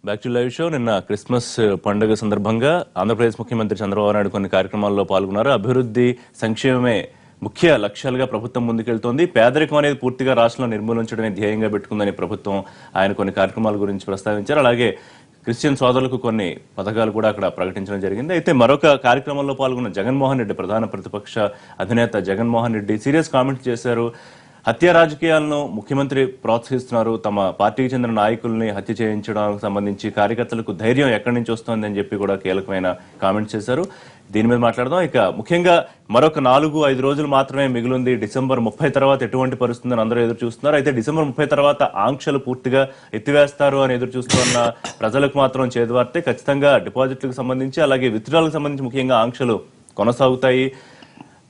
Back to live show. నిన్న Christmas పండుగ సందర్భంగా ఆంధ్రప్రదేశ్ ముఖ్యమంత్రి చంద్రబాబు నాయుడు కొన్ని కార్యక్రమాల్లో పాల్గొన్నారు. అభివృద్ధి సంక్షేమమే ముఖ్య లక్ష్యాలుగా ప్రభుత్వం ముందుకెళ్తోంది. పేదరికం అనేది పూర్తిగా రాష్ట్రంలో నిర్మూలించడమే ధ్యేయంగా పెట్టుకుందని ప్రభుత్వం ఆయన కొన్ని కార్యక్రమాల గురించి ప్రస్తావించారు. అలాగే క్రిస్టియన్ సోదరులకు కొన్ని పథకాలు కూడా అక్కడ ప్రకటించడం జరిగింది. అయితే మరొక కార్యక్రమంలో పాల్గొన్న జగన్మోహన్ రెడ్డి, ప్రధాన ప్రతిపక్ష అధినేత జగన్మోహన్ రెడ్డి సీరియస్ కామెంట్ చేశారు. హత్య రాజకీయాలను ముఖ్యమంత్రి ప్రోత్సహిస్తున్నారు, తమ పార్టీకి చెందిన నాయకుల్ని హత్య చేయించడానికి సంబంధించి కార్యకర్తలకు ధైర్యం ఎక్కడి నుంచి వస్తోంది అని చెప్పి కూడా కీలకమైన కామెంట్స్ చేశారు. దీని మీద మాట్లాడదాం. ఇక ముఖ్యంగా మరొక 4-5 రోజులు మాత్రమే మిగిలింది. డిసెంబర్ 30 తర్వాత ఎటువంటి పరిస్థితుందని అందరూ ఎదురు చూస్తున్నారు. అయితే డిసెంబర్ 30 తర్వాత ఆంక్షలు పూర్తిగా ఎత్తివేస్తారు అని ఎదురు చూస్తున్న ప్రజలకు మాత్రం చేదువార్తే. ఖచ్చితంగా డిపాజిట్లకు సంబంధించి అలాగే విత్డ్రాలకు సంబంధించి ముఖ్యంగా ఆంక్షలు కొనసాగుతాయి.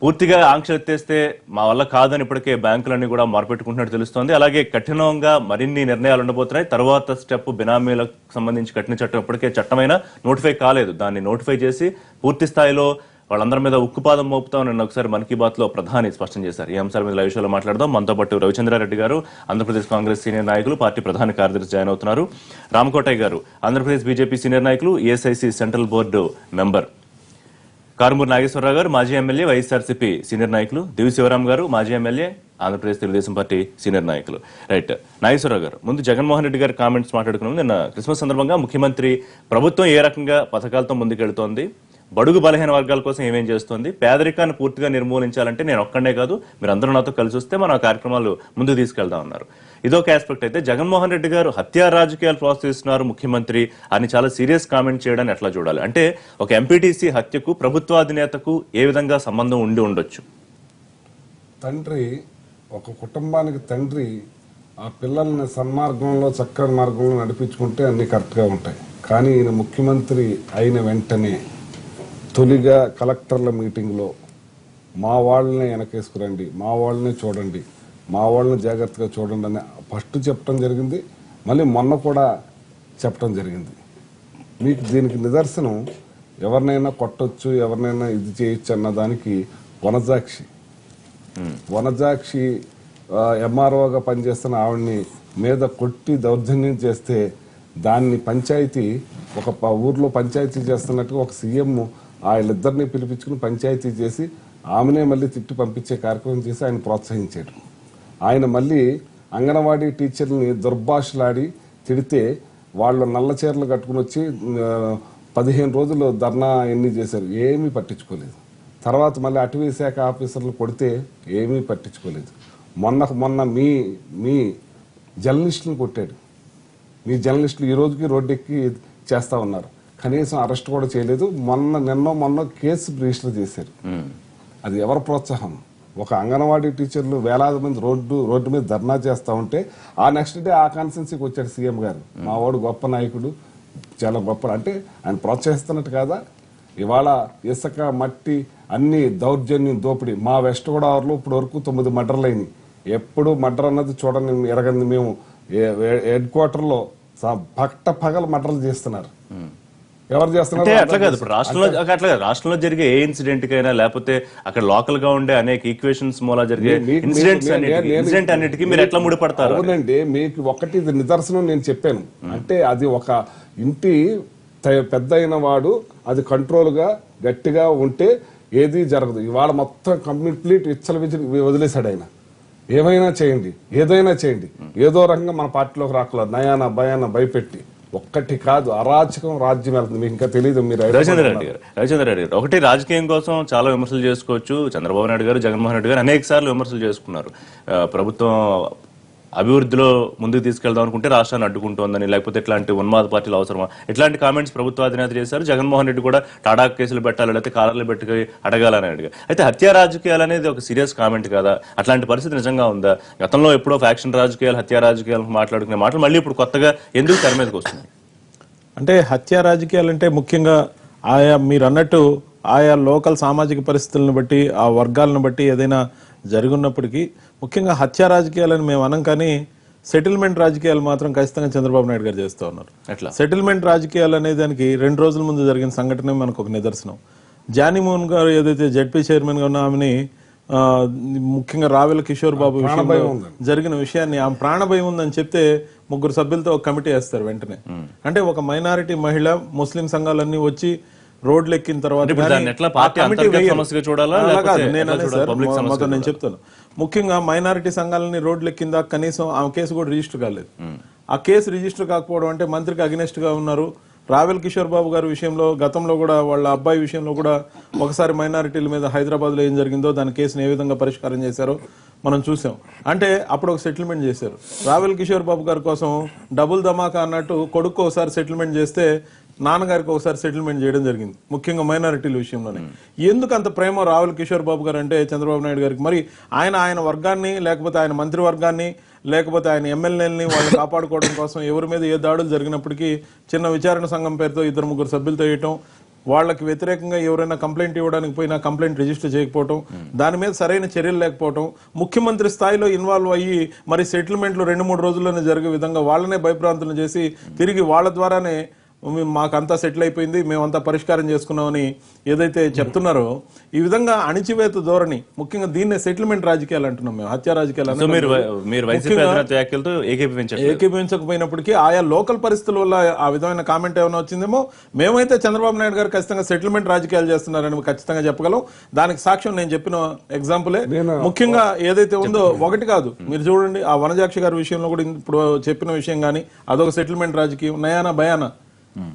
పూర్తిగా ఆంక్షలు ఎత్తేస్తే మా వల్ల కాదని ఇప్పటికే బ్యాంకులన్నీ కూడా మొరపెట్టుకుంటున్నట్టు తెలుస్తోంది. అలాగే కఠినంగా మరిన్ని నిర్ణయాలు ఉండబోతున్నాయి. తర్వాత స్టెప్ బినామీలకు సంబంధించి కఠిన చట్టం ఇప్పటికే చట్టమైనా నోటిఫై కాలేదు. దాన్ని నోటిఫై చేసి పూర్తి స్థాయిలో వాళ్ళందరి మీద ఉక్కుపాదం మోపుతామని నిన్న ఒకసారి మన్ కీ బాత్ లో ప్రధాని స్పష్టం చేశారు. ఈ అంశాల మీద లైవ్ షోలో మాట్లాడదాం. మనతో పాటు రవిచంద్రారెడ్డి గారు, ఆంధ్రప్రదేశ్ కాంగ్రెస్ సీనియర్ నాయకులు, పార్టీ ప్రధాన కార్యదర్శి జాయిన్ అవుతున్నారు. రామకోటయ్య గారు, ఆంధ్రప్రదేశ్ బీజేపీ సీనియర్ నాయకులు, ASIC central board member. Karumuri Nageswara Rao garu, మాజీ ఎమ్మెల్యే, వైఎస్ఆర్సీపీ సీనియర్ నాయకులు. దివి శివరాం గారు, మాజీ MLA, Andhra Pradesh Telugu Desam party senior నాయకులు. రైట్, నాగేశ్వరరావు గారు, ముందు జగన్మోహన్ రెడ్డి గారి కామెంట్స్ మాట్లాడుకున్నాం. నిన్న క్రిస్మస్ సందర్భంగా ముఖ్యమంత్రి ప్రభుత్వం ఏ రకంగా పథకాలతో ముందుకెళ్తోంది, బడుగు బలహీన వర్గాల కోసం ఏమేం చేస్తోంది, పేదరికాన్ని పూర్తిగా నిర్మూలించాలంటే నేను ఒక్కడే కాదు మీరందరూ నాతో కలిసి వస్తే మనం ఆ కార్యక్రమాలు ముందుకు తీసుకెళ్దాం అన్నారు. ఇదొక ఆస్పెక్ట్. అయితే జగన్మోహన్ రెడ్డి గారు హత్యా రాజకీయాలు ప్రోత్సహిస్తున్నారు ముఖ్యమంత్రి అని చాలా సీరియస్ కామెంట్ చేయడాన్ని ఎట్లా చూడాలి? అంటే ఒక ఎంపీటీసీ హత్యకు ప్రభుత్వాధినేతకు ఏ విధంగా సంబంధం ఉండి ఉండొచ్చు? తండ్రి, ఒక కుటుంబానికి తండ్రి ఆ పిల్లల్ని సన్మార్గంలో, చక్కని మార్గంలో నడిపించుకుంటే అన్ని కరెక్ట్గా ఉంటాయి. కానీ ఈయన ముఖ్యమంత్రి అయిన వెంటనే తొలిగా కలెక్టర్ల మీటింగ్లో మా వాళ్ళని వెనకేసుకురండి, మా వాళ్ళని చూడండి, మా వాళ్ళని జాగ్రత్తగా చూడండి అని ఫస్ట్ చెప్పడం జరిగింది. మళ్ళీ మొన్న కూడా చెప్పడం జరిగింది. మీకు దీనికి నిదర్శనం ఎవరినైనా కొట్టొచ్చు, ఎవరినైనా ఇది చేయొచ్చు అన్న దానికి వనజాక్షి ఎంఆర్ఓగా పనిచేస్తున్న ఆవిడ్ని మీద కొట్టి దౌర్జన్యం చేస్తే దాన్ని పంచాయతీ, ఒక ఊర్లో పంచాయతీ చేస్తున్నట్టుగా ఒక సీఎం వీళ్ళిద్దరిని పిలిపించుకుని పంచాయతీ చేసి ఆమెనే మళ్ళీ తిట్టి పంపించే కార్యక్రమం చేసి ఆయన ప్రోత్సహించాడు. ఆయన మళ్ళీ అంగన్వాడీ టీచర్ని దుర్భాషలాడి తిడితే వాళ్ళు నల్ల చీరలు కట్టుకుని వచ్చి 15 రోజులు ధర్నా ఎన్ని చేశారు, ఏమీ పట్టించుకోలేదు. తర్వాత మళ్ళీ అటవీ శాఖ ఆఫీసర్లు కొడితే ఏమీ పట్టించుకోలేదు. మొన్న మీ జర్నలిస్టులను కొట్టాడు. మీ జర్నలిస్టులు ఈ రోజుకి రోడ్డెక్కి చేస్తా ఉన్నారు. కనీసం అరెస్ట్ కూడా చేయలేదు. మొన్న కేసు రిజిస్టర్ చేశారు. అది ఎవరి ప్రోత్సాహం? ఒక అంగన్వాడీ టీచర్లు వేలాది మంది రోడ్డు మీద ధర్నా చేస్తా ఉంటే ఆ నెక్స్ట్ డే ఆ కాన్స్టిట్యున్సీకి వచ్చాడు సీఎం గారు. మా వాడు గొప్ప నాయకుడు, చాలా గొప్ప, అంటే ఆయన ప్రోత్సహిస్తున్నట్టు కాదా? ఇవాళ ఇసుక, మట్టి అన్ని దౌర్జన్యం, దోపిడీ. మా వెస్ట్ గోదావరిలో ఇప్పటి వరకు 9 మర్డర్లు అయినాయి. ఎప్పుడు మర్డర్ అన్నది చూడండి, ఎరగంది. మేము హెడ్ క్వార్టర్లో పగల మర్డర్లు చేస్తున్నారు. ఎవరు చేస్తున్నారు? అట్లా కాదు. ఇప్పుడు రాష్ట్రంలో జరిగే ఏ ఇన్సిడెంట్ కైనా, లేకపోతే అక్కడ లోకల్ గా ఉండే అనేక ఈక్వేషన్స్ మూలా జరిగే ఇన్సిడెంట్ అన్నిటికీ మీరు ఎట్లా ముడిపడతారు? అవునండి, మీకు ఒకటి నిదర్శనం నేను చెప్పాను. అంటే అది ఒక ఇంటి పెద్ద అయిన వాడు అది కంట్రోల్ గా గట్టిగా ఉంటే ఏది జరగదు. ఇవాళ మొత్తం కంప్లీట్ వదిలేశాడు ఆయన. ఏమైనా చేయండి, ఏదైనా చేయండి, ఏదో రకంగా మన పార్టీలోకి రాకలేదు. నయాన భయాన భయపెట్టి ఒక్కటి కాదు, అరాచకం రాజ్యం వెళ్తుంది. మీకు ఇంకా తెలియదు. మీరు రవిచంద్రారెడ్డి గారు, ఒకటి రాజకీయం కోసం చాలా విమర్శలు చేసుకోవచ్చు. చంద్రబాబు నాయుడు గారు, జగన్మోహన్ రెడ్డి గారు అనేక సార్లు విమర్శలు చేసుకున్నారు. ప్రభుత్వం అభివృద్ధిలో ముందుకు తీసుకెళ్దాం అనుకుంటే రాష్ట్రాన్ని అడ్డుకుంటోందని, లేకపోతే ఇట్లాంటి ఉన్మాద పార్టీలు అవసరమా, ఇట్లాంటి కామెంట్స్ ప్రభుత్వ అధినేత చేశారు. జగన్మోహన్ రెడ్డి కూడా టాడా కేసులు పెట్టాలి, లేకపోతే కాలర్లు పెట్టుకుని అడగాలని అడిగారు. అయితే హత్యా రాజకీయాలు అనేది ఒక సీరియస్ కామెంట్ కదా? అట్లాంటి పరిస్థితి నిజంగా ఉందా? గతంలో ఎప్పుడో ఫ్యాక్షన్ రాజకీయాలు, హత్యా రాజకీయాలు మాట్లాడుకునే మాటలు మళ్ళీ ఇప్పుడు కొత్తగా ఎందుకు తెర మీదకి వస్తున్నాయి? అంటే హత్యా రాజకీయాలు అంటే ముఖ్యంగా ఆయా మీరు అన్నట్టు ఆయా లోకల్ సామాజిక పరిస్థితులను బట్టి, ఆ వర్గాలను బట్టి ఏదైనా జరుగున్నప్పటికీ ముఖ్యంగా హత్యా రాజకీయాలని మేము అనం. కానీ సెటిల్మెంట్ రాజకీయాలు మాత్రం ఖచ్చితంగా చంద్రబాబు నాయుడు గారు చేస్తూ ఉన్నారు. ఎట్లా సెటిల్మెంట్ రాజకీయాలు అనే దానికి 2 రోజుల ముందు జరిగిన సంఘటన మనకు ఒక నిదర్శనం. జానీ మోహన్ గారు ఏదైతే జడ్పీ చైర్మన్ గా ఉన్న ఆమెని ముఖ్యంగా రావెల కిషోర్ బాబు విషయంలో జరిగిన విషయాన్ని ఆ ప్రాణభయం ఉందని చెప్తే 3 సభ్యులతో ఒక కమిటీ వేస్తారు వెంటనే. అంటే ఒక మైనారిటీ మహిళ ముస్లిం సంఘాలన్నీ వచ్చి రోడ్లు ఎక్కిన తర్వాత నేను చెప్తాను, ముఖ్యంగా మైనారిటీ సంఘాలని రోడ్లు ఎక్కిందా కనీసం ఆ కేసు కూడా రిజిస్టర్ కాలేదు. ఆ కేసు రిజిస్టర్ కాకపోవడం అంటే మంత్రికి అగెనెస్ట్ గా ఉన్నారు. రావెల్ కిషోర్ బాబు గారి విషయంలో గతంలో కూడా వాళ్ళ అబ్బాయి విషయంలో కూడా ఒకసారి మైనారిటీల మీద హైదరాబాద్ లో ఏం జరిగిందో దాని కేసును ఏ విధంగా పరిష్కారం చేశారో మనం చూసాం. అంటే అప్పుడు ఒక సెటిల్మెంట్ చేశారు. రావెల్ కిషోర్ బాబు గారి కోసం డబుల్ ధమాకా అన్నట్టు కొడుకు ఒకసారి సెటిల్మెంట్ చేస్తే నాన్నగారికి ఒకసారి సెటిల్మెంట్ చేయడం జరిగింది, ముఖ్యంగా మైనారిటీల విషయంలోనే. ఎందుకు అంత ప్రేమ రావెల్ కిషోర్ బాబు గారు అంటే చంద్రబాబు నాయుడు గారికి? మరి ఆయన వర్గాన్ని లేకపోతే ఆయన మంత్రివర్గాన్ని లేకపోతే ఆయన ఎమ్మెల్యేలని వాళ్ళు కాపాడుకోవడం కోసం ఎవరి మీద ఏ దాడులు జరిగినప్పటికీ చిన్న విచారణ సంఘం పేరుతో 2-3 సభ్యులతో వేయటం, వాళ్ళకి వ్యతిరేకంగా ఎవరైనా కంప్లైంట్ ఇవ్వడానికి పోయినా కంప్లైంట్ రిజిస్టర్ చేయకపోవటం, దాని మీద సరైన చర్యలు లేకపోవటం, ముఖ్యమంత్రి స్థాయిలో ఇన్వాల్వ్ అయ్యి మరి సెటిల్మెంట్లు 2-3 రోజుల్లోనే జరిగే విధంగా వాళ్ళనే భయభ్రాంతులను చేసి తిరిగి వాళ్ళ ద్వారానే మాకంతా సెటిల్ అయిపోయింది, మేమంతా పరిష్కారం చేసుకున్నామని ఏదైతే చెప్తున్నారో ఈ విధంగా అణిచివేత ధోరణి, ముఖ్యంగా దీన్నే సెటిల్మెంట్ రాజకీయాలు అంటున్నాం మేము, హత్య రాజకీయాలు. ఏకీభవించకపోయినప్పటికీ ఆయా లోకల్ పరిస్థితుల వల్ల ఆ విధమైన కామెంట్ ఏమైనా వచ్చిందేమో. మేమైతే చంద్రబాబు నాయుడు గారు ఖచ్చితంగా సెటిల్మెంట్ రాజకీయాలు చేస్తున్నారని ఖచ్చితంగా చెప్పగలం. దానికి సాక్ష్యం నేను చెప్పిన ఎగ్జాంపులే. ముఖ్యంగా ఏదైతే ఉందో ఒకటి కాదు, మీరు చూడండి ఆ వనజాక్షి గారి విషయంలో కూడా ఇప్పుడు చెప్పిన విషయం కానీ అదొక సెటిల్మెంట్ రాజకీయం. నయానా భయానా,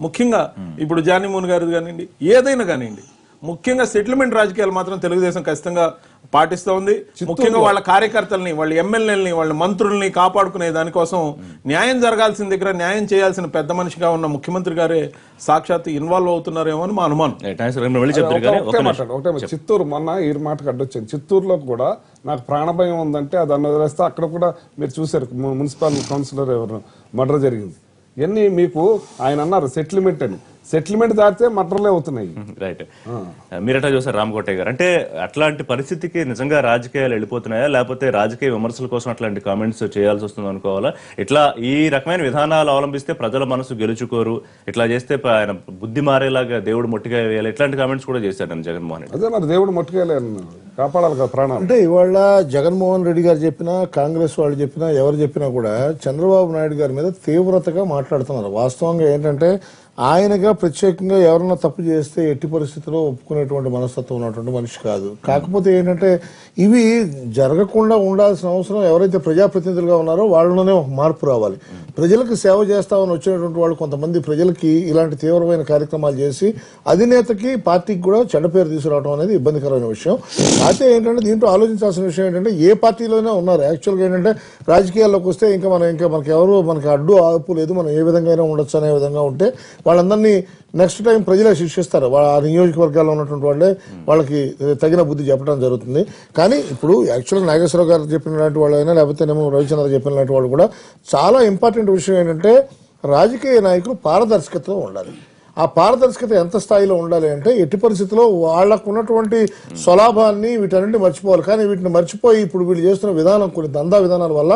ముఖ్యంగా ఇప్పుడు జానీమోహన్ గారు కానివ్వండి, ఏదైనా కానివ్వండి, ముఖ్యంగా సెటిల్మెంట్ రాజకీయాలు మాత్రం తెలుగుదేశం ఖచ్చితంగా పాటిస్తూ ఉంది. ముఖ్యంగా వాళ్ళ కార్యకర్తల్ని, వాళ్ళ ఎమ్మెల్యేలని, వాళ్ళ మంత్రుల్ని కాపాడుకునే దానికోసం న్యాయం జరగాల్సిన దగ్గర న్యాయం చేయాల్సిన పెద్ద మనిషిగా ఉన్న ముఖ్యమంత్రి గారే సాక్షాత్ ఇన్వాల్వ్ అవుతున్నారేమో అని మా అనుమానం. చిత్తూరు మొన్న ఈ మాటకు అడ్డొచ్చింది. చిత్తూరులో కూడా నాకు ప్రాణభయం ఉందంటే అది అన్న వదిలేస్తే అక్కడ కూడా మీరు చూశారు మున్సిపల్ కౌన్సిలర్ ఎవరు మర్డర్ జరిగింది. ఇవన్నీ మీకు ఆయన అన్నారు సెటిల్మెంట్ అని, సెటిల్మెంట్ దాటితే మర్డర్లే అవుతున్నాయి. రైట్, మీరట్లా చూసారు రామకోటయ్య గారు. అంటే అట్లాంటి పరిస్థితికి నిజంగా రాజకీయాలు వెళ్ళిపోతున్నాయా, లేకపోతే రాజకీయ విమర్శల కోసం అట్లాంటి కామెంట్స్ చేయాల్సి వస్తుంది అనుకోవాలా? ఇట్లా ఈ రకమైన విధానాలు అవలంబిస్తే ప్రజల మనసు గెలుచుకోరు, ఇట్లా చేస్తే ఆయన బుద్ధి మారేలాగా దేవుడు మొట్టిగా వేయాలి, ఇట్లాంటి కామెంట్స్ కూడా చేశారు జగన్మోహన్ రెడ్డి. అదే మరి దేవుడు మొట్టిగా కాపాడాలి కదా ప్రాణాలు. అంటే ఇవాళ జగన్మోహన్ రెడ్డి గారు చెప్పినా, కాంగ్రెస్ వాళ్ళు చెప్పినా, ఎవరు చెప్పినా కూడా చంద్రబాబు నాయుడు గారి మీద తీవ్రతగా మాట్లాడుతున్నారు. వాస్తవంగా ఏంటంటే ఆయనగా ప్రత్యేకంగా ఎవరన్నా తప్పు చేస్తే ఎట్టి పరిస్థితుల్లో ఒప్పుకునేటువంటి మనస్తత్వం ఉన్నటువంటి మనిషి కాదు. కాకపోతే ఏంటంటే ఇవి జరగకుండా ఉండాల్సిన అవసరం ఎవరైతే ప్రజాప్రతినిధులుగా ఉన్నారో వాళ్ళలోనే ఒక మార్పు రావాలి. ప్రజలకు సేవ చేస్తామని వచ్చినటువంటి వాళ్ళు కొంతమంది ప్రజలకి ఇలాంటి తీవ్రమైన కార్యక్రమాలు చేసి అధినేతకి పార్టీకి కూడా చెడ్డ పేరు తీసుకురావడం అనేది ఇబ్బందికరమైన విషయం. అయితే ఏంటంటే దీంట్లో ఆలోచించాల్సిన విషయం ఏంటంటే ఏ పార్టీలోనే ఉన్నారు. యాక్చువల్గా ఏంటంటే రాజకీయాల్లోకి వస్తే ఇంకా మనకి అడ్డు ఆపు లేదు, మనం ఏ విధంగా అయినా ఉండొచ్చు అనే విధంగా ఉంటే వాళ్ళందరినీ నెక్స్ట్ టైం ప్రజలే శిక్షిస్తారు. ఆ నియోజకవర్గాల్లో ఉన్నటువంటి వాళ్ళే వాళ్ళకి తగిన బుద్ధి చెప్పడం జరుగుతుంది. కానీ ఇప్పుడు యాక్చువల్గా నాగేశ్వరరావు గారు చెప్పినటువంటి వాళ్ళైనా లేకపోతే రవిచంద్ర చెప్పినటువంటి వాళ్ళు కూడా చాలా ఇంపార్టెంట్ విషయం ఏంటంటే రాజకీయ నాయకులు పారదర్శకతతో ఉండాలి. ఆ పారదర్శకత ఎంత స్థాయిలో ఉండాలి అంటే ఎట్టి పరిస్థితుల్లో వాళ్లకు ఉన్నటువంటి స్వలాభాన్ని వీటన్నింటినీ మర్చిపోవాలి. కానీ వీటిని మర్చిపోయి ఇప్పుడు వీళ్ళు చేస్తున్న విధానం కొన్ని దందా విధానాల వల్ల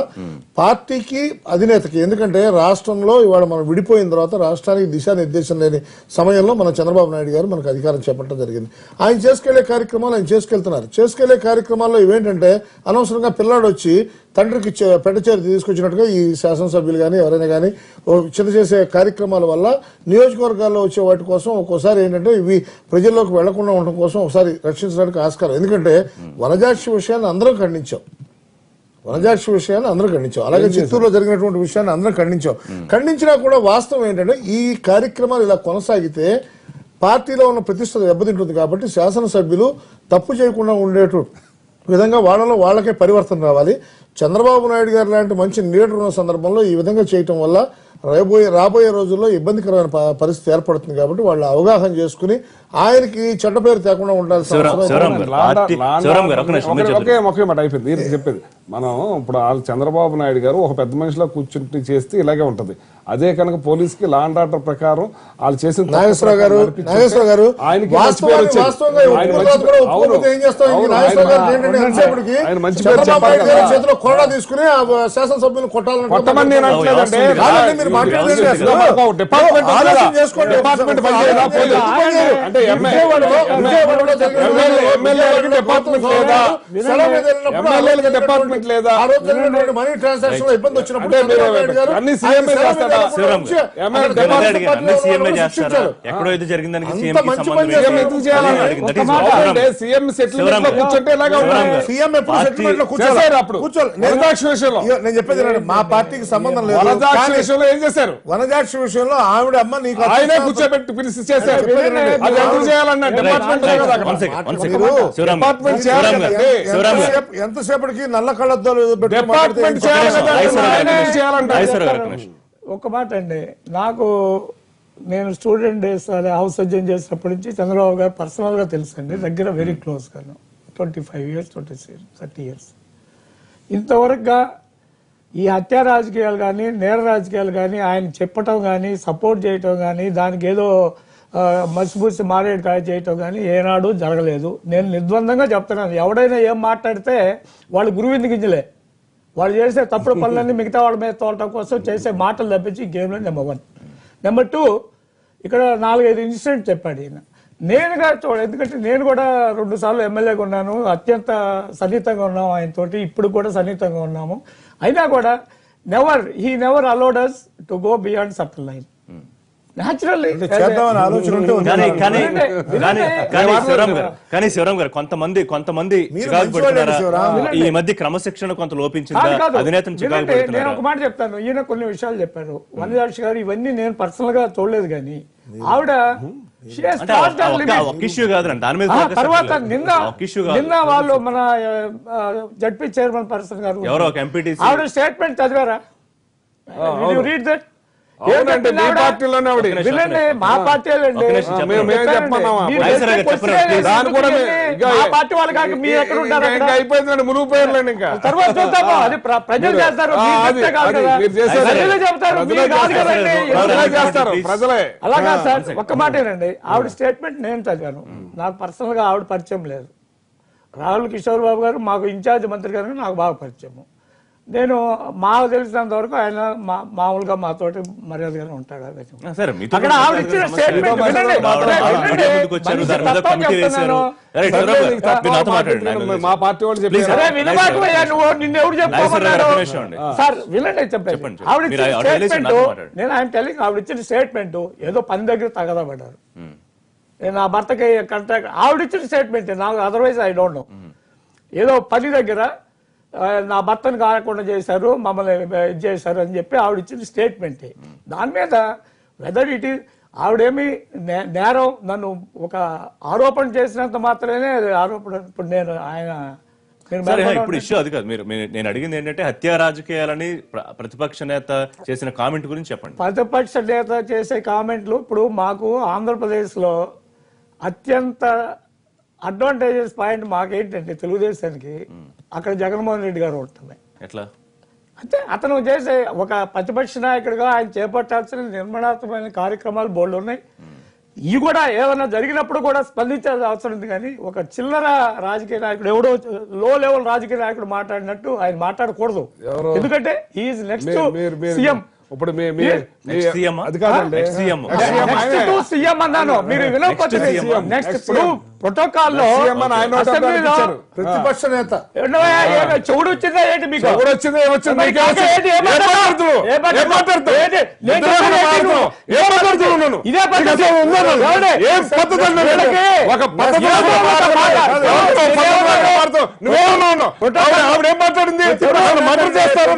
పార్టీకి అధినేతకి, ఎందుకంటే రాష్ట్రంలో ఇవాళ మనం విడిపోయిన తర్వాత రాష్ట్రానికి దిశానిర్దేశం లేని సమయంలో మన చంద్రబాబు నాయుడు గారు మనకు అధికారం చేపట్టడం జరిగింది. ఆయన చేసుకెళ్లే కార్యక్రమాలు ఆయన చేసుకెళ్తున్నారు. చేసుకెళ్లే కార్యక్రమాల్లో ఇవేంటంటే అనవసరంగా పిల్లాడు వచ్చి తండ్రికి పెద్దచేరు తీసుకొచ్చినట్టుగా ఈ శాసనసభ్యులు కానీ ఎవరైనా కానీ చిన్న చేసే కార్యక్రమాల వల్ల నియోజకవర్గాల్లో వచ్చే వాటి కోసం ఒక్కోసారి ఏంటంటే ఇవి ప్రజల్లోకి వెళ్లకుండా ఉండడం కోసం ఒకసారి రక్షించడానికి ఆస్కారం. ఎందుకంటే వనజాక్షి విషయాన్ని అందరం ఖండించాం, అలాగే చిత్తూరులో జరిగినటువంటి విషయాన్ని అందరం ఖండించినా కూడా వాస్తవం ఏంటంటే ఈ కార్యక్రమాలు ఇలా కొనసాగితే పార్టీలో ఉన్న ప్రతిష్ట దెబ్బతింటుంది. కాబట్టి శాసనసభ్యులు తప్పు చేయకుండా ఉండేటువంటి విధంగా వాళ్ళకే పరివర్తన రావాలి. చంద్రబాబు నాయుడు గారు లాంటి మంచి లీడర్ ఉన్న సందర్భంలో ఈ విధంగా చేయటం వల్ల రాబోయే రోజుల్లో ఇబ్బందికరమైన పరిస్థితి ఏర్పడుతుంది. కాబట్టి వాళ్ళు అవగాహన చేసుకుని ఆయనకి చెడ్డ పేరు తేకుండా ఉండాల్సిన అయిపోయింది చెప్పేది. మనం ఇప్పుడు వాళ్ళు చంద్రబాబు నాయుడు గారు ఒక పెద్ద మనిషిలో కూర్చుంటే చేస్తే ఇలాగే ఉంటది. అదే కనుక పోలీసుకి లా అండ్ ఆర్డర్ ప్రకారం వాళ్ళు చేసిన నాగేశ్వరరావు గారు ఆయనకి మంచి పేరు వచ్చేది. ఆయన మంచి పేరు చేతిలో కొరడా తీసుకుని శాసనసభ్యులు కొట్టాలని డిపార్ట్మెంట్ అంటే ఎమ్మెల్యేలకి డిపార్ట్మెంట్ లేదా? ఎమ్మెల్యేలకి డిపార్ట్మెంట్ లేదా? మనీ ట్రాన్సాక్షన్ ఇబ్బంది వచ్చినప్పుడు అంటే మీరు అన్ని సీఎంఏ చేస్తాడా? అన్ని సీఎంఏ చేస్తారా? ఎక్కడో ఇది జరిగిందని సీఎం కి సంబంధం సీఎం ఎందుకు చేయాలని? అంటే సీఎం సెటిల్మెంట్ లో కూర్చుంటే ఎలాగా ఉంటుంది? సీఎం ఎప్పుడు సెటిల్మెంట్ లో చేశారు అప్పుడు. వనజాక్షి విషయంలో నేను చెప్పేది వినండి, మా పార్టీకి సంబంధం లేదు. వనజాక్షి విషయంలో ఏం చేశారు? వనజాక్షి విషయంలో ఆవిడ అమ్మ నీకు ఆయనే కూర్చోబెట్టి పిలిచి చేశారు. అది ఎందుకు చేయాలన్నా? డిపార్ట్మెంట్ డిపార్ట్మెంట్ చేయాలి కదండి. ఎంతసేపటికి నల్ల కళ్ళద్దాలు డిపార్ట్మెంట్ చేయాలి కదా. ఆయన ఏం చేయాలంటే ఒక మాట అండి, నాకు నేను స్టూడెంట్ డేస్ హౌస్ సర్జన్ చేసినప్పటి నుంచి చంద్రబాబు గారు పర్సనల్ గా తెలుసండి, దగ్గర వెరీ క్లోజ్ గాను 25 years 30 years. ఇంతవరకుగా ఈ హత్యా రాజకీయాలు కానీ నేర రాజకీయాలు కానీ ఆయన చెప్పటం కానీ సపోర్ట్ చేయటం కానీ దానికి ఏదో మసిపూసి మారేడుకాయ చేయటం కానీ ఏనాడు జరగలేదు. నేను నిర్ద్వందంగా చెప్తున్నాను, ఎవడైనా ఏం మాట్లాడితే వాళ్ళు గురువింది గింజలే. వాళ్ళు చేసే తప్పుడు పనులన్నీ మిగతా వాళ్ళ మీద తోలటం కోసం చేసే మాటలు తప్పించి గేమ్లో నెంబర్ 1. నెంబర్ 2, ఇక్కడ 4-5 ఇన్సిడెంట్ చెప్పాడు ఈయన. నేనుగా ఎందుకంటే నేను కూడా 2 సార్లు ఎమ్మెల్యేగా ఉన్నాను, అత్యంత సన్నిహితంగా ఉన్నాము ఆయనతోటి, ఇప్పుడు కూడా సన్నిహితంగా ఉన్నాము. అయినా కూడా he never allowed us to go beyond certain line. Naturally చేద్దామని ఆలోచన ఉంటే కానీ శివరాం గారు కొంతమంది చికాకు పెడుతున్నారా? ఈ మధ్య క్రమశిక్షణ కొంత లోపించిందా? అధినేతను చికాకు నేను పెడుతున్నారా? ఒక మాట చెప్తాను, ఈయన కొన్ని విషయాలు చెప్పారు. వనజాక్షి గారు ఇవన్నీ నేను పర్సనల్ గా చూడలేదు, కానీ ఆవిడ ఒక ఇష్యూ కాదు దాని మీద తర్వాత నిన్న వాళ్ళు మన జడ్పీ చైర్మన్ పర్సన్ గారు ఎవరో ఒక ఎంపీటీసీ ఆవిడ స్టేట్మెంట్ చదివారా? Read that. అవునండి, మీ పార్టీలోనే ఆవిడ. వినండి, మా పార్టీ దాని కూడా మా పార్టీ వాళ్ళు కాక మీరు ఎక్కడ ఉంటారు? ఇంకా అయిపోయిందండి, మునిగిపోయారులేండి. ఇంకా తర్వాత చూద్దాము, అది ప్రజలు చేస్తారు, చెప్తారు, చేస్తారు ప్రజలే. అలాగా సార్. ఒక్క మాటేనండి, ఆవిడ స్టేట్మెంట్ నేను చదివాను. నాకు పర్సనల్ గా ఆవిడ పరిచయం లేదు. రాహుల్ కిషోర్ బాబు గారు మాకు ఇన్ఛార్జ్ మంత్రి గారు నాకు బాగా పరిచయము. నేను మాకు తెలిసినంత వరకు ఆయన మామూలుగా మాతోటి మర్యాదగానే ఉంటాడు. అక్కడ ఆవిడ ఇచ్చిన స్టేట్మెంట్ మా పార్టీ వాళ్ళు చెప్పారు. నువ్వు నిన్ను ఎవరు చెప్పుకోమన్నాడు సార్? వినండి చెప్పండి. ఆవిడ ఇచ్చిన స్టేట్మెంట్, నేను ఆయన టెలింగ్, ఆవిడ ఇచ్చిన స్టేట్మెంట్ ఏదో పని దగ్గర తగదబడ్డారు. నేను నా భర్తకి కాంట్రాక్ట్, ఆవిడ ఇచ్చిన స్టేట్మెంట్ నాకు, అదర్వైజ్ ఐ డోంట్ నో. ఏదో పని దగ్గర నా భర్తను కాకుండా చేశారు, మమ్మల్ని ఇది చేశారు అని చెప్పి ఆవిడ ఇచ్చిన స్టేట్మెంట్. దాని మీద వెదర్ ఇట్ ఈస్ ఆవిడేమి నేరం నన్ను ఒక ఆరోపణ చేసినంత మాత్రమే ఆరోపణ. ఇప్పుడు నేను ఇప్పుడు ఇష్యూ అది కాదు. నేను అడిగింది ఏంటంటే హత్యా రాజకీయాలని ప్రతిపక్ష నేత చేసిన కామెంట్ గురించి చెప్పండి. ప్రతిపక్ష నేత చేసే కామెంట్లు ఇప్పుడు మాకు ఆంధ్రప్రదేశ్ లో అత్యంత అడ్వాంటేజెస్ పాయింట్ మాకేంటంటే తెలుగుదేశానికి అక్కడ జగన్మోహన్ రెడ్డి గారు ఉంటుంది. ఎట్లా అంటే అతను చేసే ఒక ప్రతిపక్ష నాయకుడిగా ఆయన చేపట్టాల్సిన నిర్మాణాత్మకమైన కార్యక్రమాలు బోల్డ్ ఉన్నాయి. ఇవి కూడా ఏదైనా జరిగినప్పుడు కూడా స్పందించాల్సిన అవసరం ఉంది. కానీ ఒక చిల్లర రాజకీయ నాయకుడు, ఎవడో లో లెవెల్ రాజకీయ నాయకుడు మాట్లాడినట్టు ఆయన మాట్లాడకూడదు. ఎందుకంటే హీఈస్ నెక్స్ట్ సీఎం. ఇప్పుడు అది కాదండి, సీఎం అన్నాను, మీరు వినకపోతే నెక్స్ట్ ఇప్పుడు ప్రోటోకాల్ లో ప్రతిపక్ష నేత చెవుడు వచ్చిందా ఏంటి? మీకు వచ్చింది ఇదే పద్ధతి ఆవిడేం మాట్లాడింది? మద్దతు చేస్తారు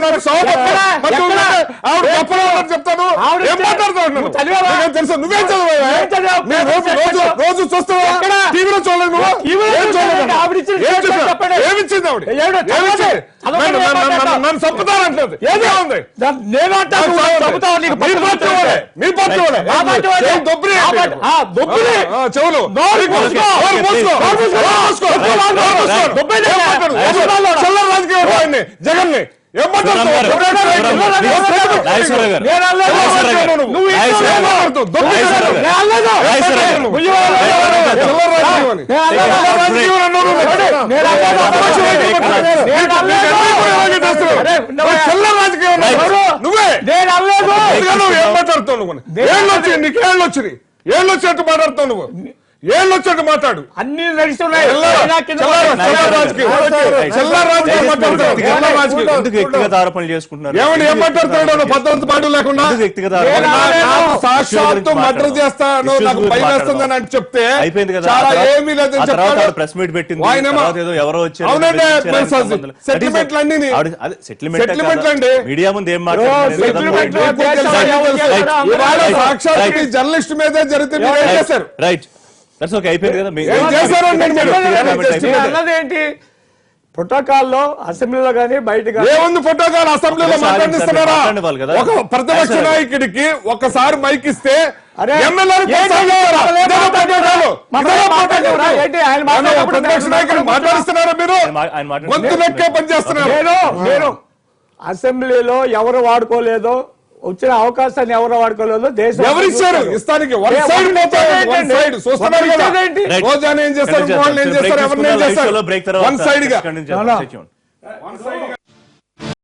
చెప్తాను. తెలుసు, నువ్వేం చదువు? రోజు చూస్తావా? టీవీలో చూడలేదు నువ్వు? ఏమిచ్చింది ఆవిడ? నన్ను చంపుతారంటలేదు. చెవులు జగన్ ని నీకేళ్ళు వచ్చినట్టు మాట్లాడుతావు నువ్వు. ఏళ్ళు వచ్చాక మాట్లాడు. అన్ని నడుస్తున్నాయి. చెల్లారా, అయినా కింద చెల్లారా, పడ్డాయి. చెల్లారా రాజకీయం. చెల్లారా రాజకీయం మాట్లాడతారు. చెల్లారా రాజకీయం. ఎందుకు వ్యక్తిగత ఆరోపణలు చేసుకుంటున్నారు? ఏమని ఏం మాట్లాడుతున్నాడు పద్ధతి పాటు లేకుండా? ఎందుకు వ్యక్తిగత ఏ ఆరోపణలు? రాలేదు. సాక్షాత్తు మర్డర్ చేస్తాను Issues నాకు గురించి భయం మాట్లాడదాం. వేస్తుందని అని చెప్తే అయిపోయింది కదా. చాలా ఆ తర్వాత- ఏమీ లేదని ఆ తర్వాత చెప్పాడు. ఆవిడ ప్రెస్ మీట్ పెట్టింది. ఆయనేమో- తర్వాత ఏదో ఎవరో వచ్చారు, అవునండి, బెదిరించారు, ప్రెస్ ఆయనకి సంబంధం లేదు. సెటిల్మెంట్లు అన్నీ సెటిల్మెంట్ అండి. మీడియా ముందు ఏం సెటిల్మెంట్ లో మాట్లాడారు? దేశాలు ఎవరు చేస్తారో ఇవాళ అందరూ సాక్షాత్ జర్నలిస్ట్ మీదే జరిగితే మీరు ఏం చేశారు? రైట్, దట్స్ ఓకే, అయిపోయింది కదా. ఏం చేశారండి మీరు? మీరు అన్నది ఏంటి? ప్రోటోకాల్లో అసెంబ్లీలో కానీ బయట కానీ ఏముంది ఫోటోకాల్ అసెంబ్లీలో ఒకసారి మాట్లాడిస్తున్నారా? మాట్లాడండి వాళ్ళు కదా. ఒక ప్రతిపక్ష నాయకుడికి ఒక్కసారి మైక్ ఇస్తే అరే, ఎమ్మెల్యేలు ఏంటి? కొనసాగిస్తారా? ఇదేనా ప్రోటోకాల్? ఇదేనా ప్రోటోకాల్? ఏంటి? ఆయన మాట్లాడినప్పుడు ప్రతిపక్ష నాయకుడు మాట్లాడిస్తున్నారా మీరు? ఆయన మాట్లాడు- గొంతు నొక్కే పని చేస్తున్నారు. నేను అసెంబ్లీలో ఎవరు వాడుకోలేదో, వచ్చిన అవకాశాన్ని ఎవరు వాడుకోలేదో దేశం ఎవరిచ్చారు ఇస్తానికి? వన్ సైడ్ పోతారు, వన్ సైడ్ చూస్తున్నారు కదా. ఏంటి? Right. రోజాని ఏం చేస్తారు, వాళ్ళు ఏం చేస్తారు, ఎవరిని ఏం చేస్తారు? బ్రేక్ తర్వాత వన్ సైడ్ గా కంటిన్యూ చేద్దాం. No, no. Stay tuned.